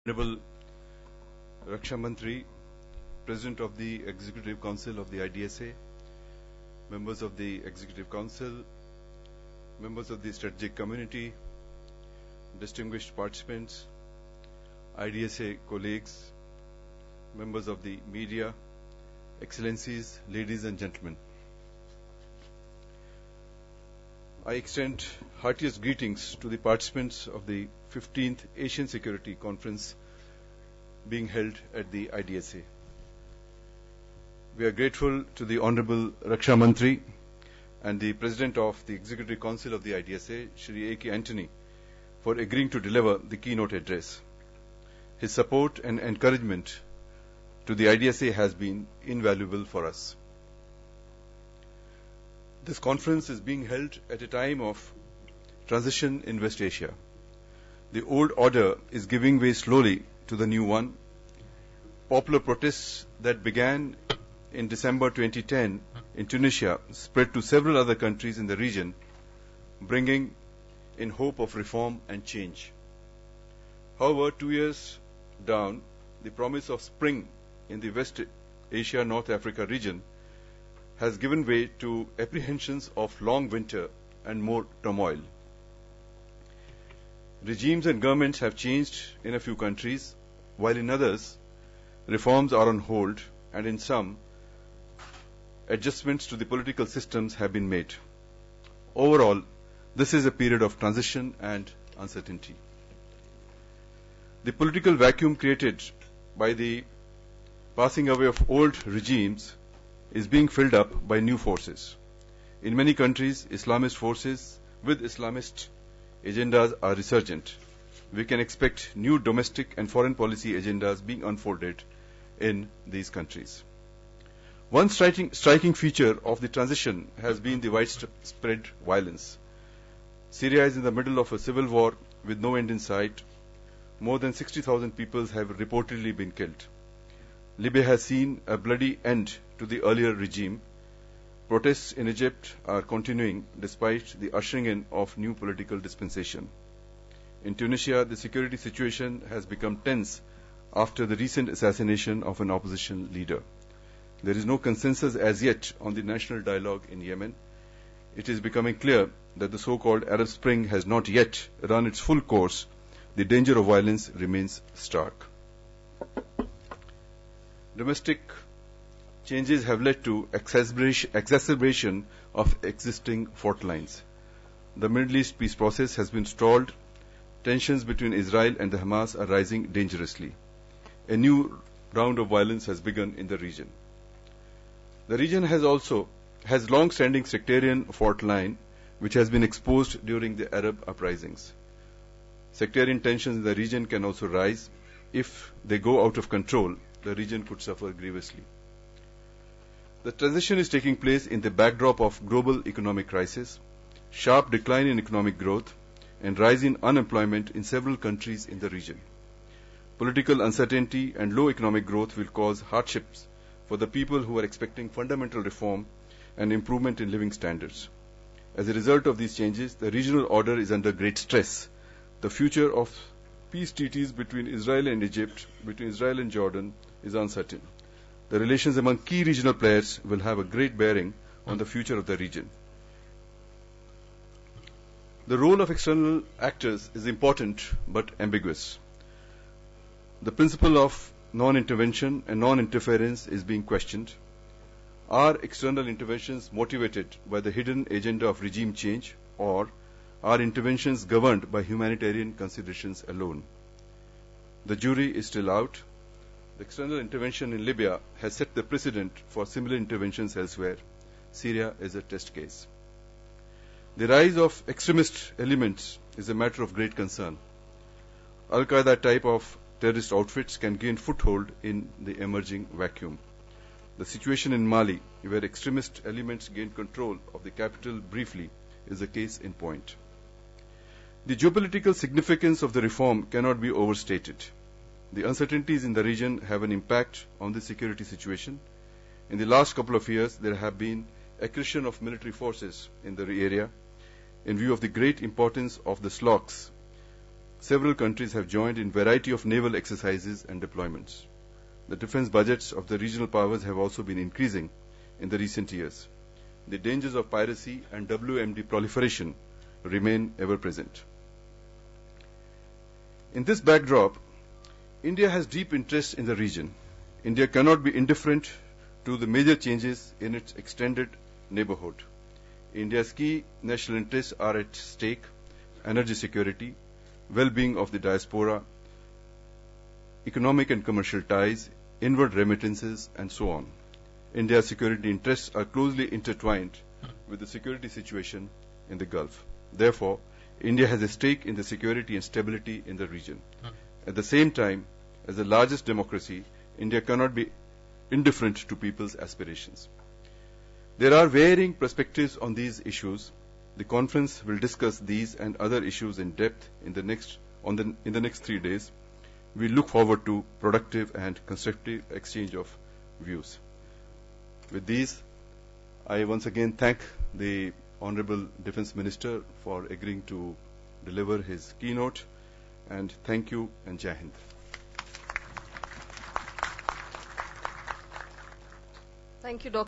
Honorable Raksha Mantri, President of the Executive Council of the IDSA, members of the Executive Council, members of the strategic community, distinguished participants, IDSA colleagues, members of the media, Excellencies, ladies and gentlemen. I extend heartiest greetings to the participants of the 15th Asian Security Conference being held at the IDSA. We are grateful to the Honorable Raksha Mantri and the President of the Executive Council of the IDSA, Shri A.K. Antony, for agreeing to deliver the keynote address. His support and encouragement to the IDSA has been invaluable for us. This conference is being held at a time of transition in West Asia. The old order is giving way slowly to the new one. Popular protests that began in December 2010 in Tunisia spread to several other countries in the region, bringing in hope of reform and change. However, 2 years down, the promise of spring in the West Asia North Africa region has given way to apprehensions of long winter and more turmoil. Regimes and governments have changed in a few countries, while in others, reforms are on hold, and in some, adjustments to the political systems have been made. Overall, this is a period of transition and uncertainty. The political vacuum created by the passing away of old regimes is being filled up by new forces. In many countries, Islamist forces with Islamist agendas are resurgent. We can expect new domestic and foreign policy agendas being unfolded in these countries. One striking feature of the transition has been the widespread violence. Syria is in the middle of a civil war with no end in sight. More than 60,000 people have reportedly been killed. Libya has seen a bloody end to the earlier regime. Protests in Egypt are continuing despite the ushering in of new political dispensation. In Tunisia, the security situation has become tense after the recent assassination of an opposition leader. There is no consensus as yet on the national dialogue in Yemen. It is becoming clear that the so-called Arab Spring has not yet run its full course. The danger of violence remains stark. Domestic changes have led to exacerbation of existing fault lines. The Middle East peace process has been stalled. Tensions between Israel and the Hamas are rising dangerously. A new round of violence has begun in the region. The region has long-standing sectarian fault line, which has been exposed during the Arab uprisings. Sectarian tensions in the region can also rise. If they go out of control, the region could suffer grievously. The transition is taking place in the backdrop of global economic crisis, sharp decline in economic growth, and rise in unemployment in several countries in the region. Political uncertainty and low economic growth will cause hardships for the people who are expecting fundamental reform and improvement in living standards. As a result of these changes, the regional order is under great stress. The future of peace treaties between Israel and Egypt, between Israel and Jordan, is uncertain. The relations among key regional players will have a great bearing on the future of the region. The role of external actors is important but ambiguous. The principle of non-intervention and non-interference is being questioned. Are external interventions motivated by the hidden agenda of regime change, or are interventions governed by humanitarian considerations alone? The jury is still out. The external intervention in Libya has set the precedent for similar interventions elsewhere. Syria is a test case. The rise of extremist elements is a matter of great concern. Al-Qaeda type of terrorist outfits can gain foothold in the emerging vacuum. The situation in Mali, where extremist elements gain control of the capital briefly, is a case in point. The geopolitical significance of the reform cannot be overstated. The uncertainties in the region have an impact on the security situation. In the last couple of years, there have been accretion of military forces in the area. In view of the great importance of the SLOCs, several countries have joined in variety of naval exercises and deployments. The defense budgets of the regional powers have also been increasing in the recent years. The dangers of piracy and WMD proliferation remain ever present. In this backdrop, India has deep interest in the region. India cannot be indifferent to the major changes in its extended neighborhood. India's key national interests are at stake: energy security, well-being of the diaspora, economic and commercial ties, inward remittances, and so on. India's security interests are closely intertwined with the security situation in the Gulf. Therefore, India has a stake in the security and stability in the region. At the same time, as the largest democracy, India cannot be indifferent to people's aspirations. There are varying perspectives on these issues. The conference will discuss these and other issues in depth in the next 3 days. We look forward to productive and constructive exchange of views. With these, I once again thank the Honorable Defence Minister for agreeing to deliver his keynote, and thank you and Jai Hind. Thank you, Dr.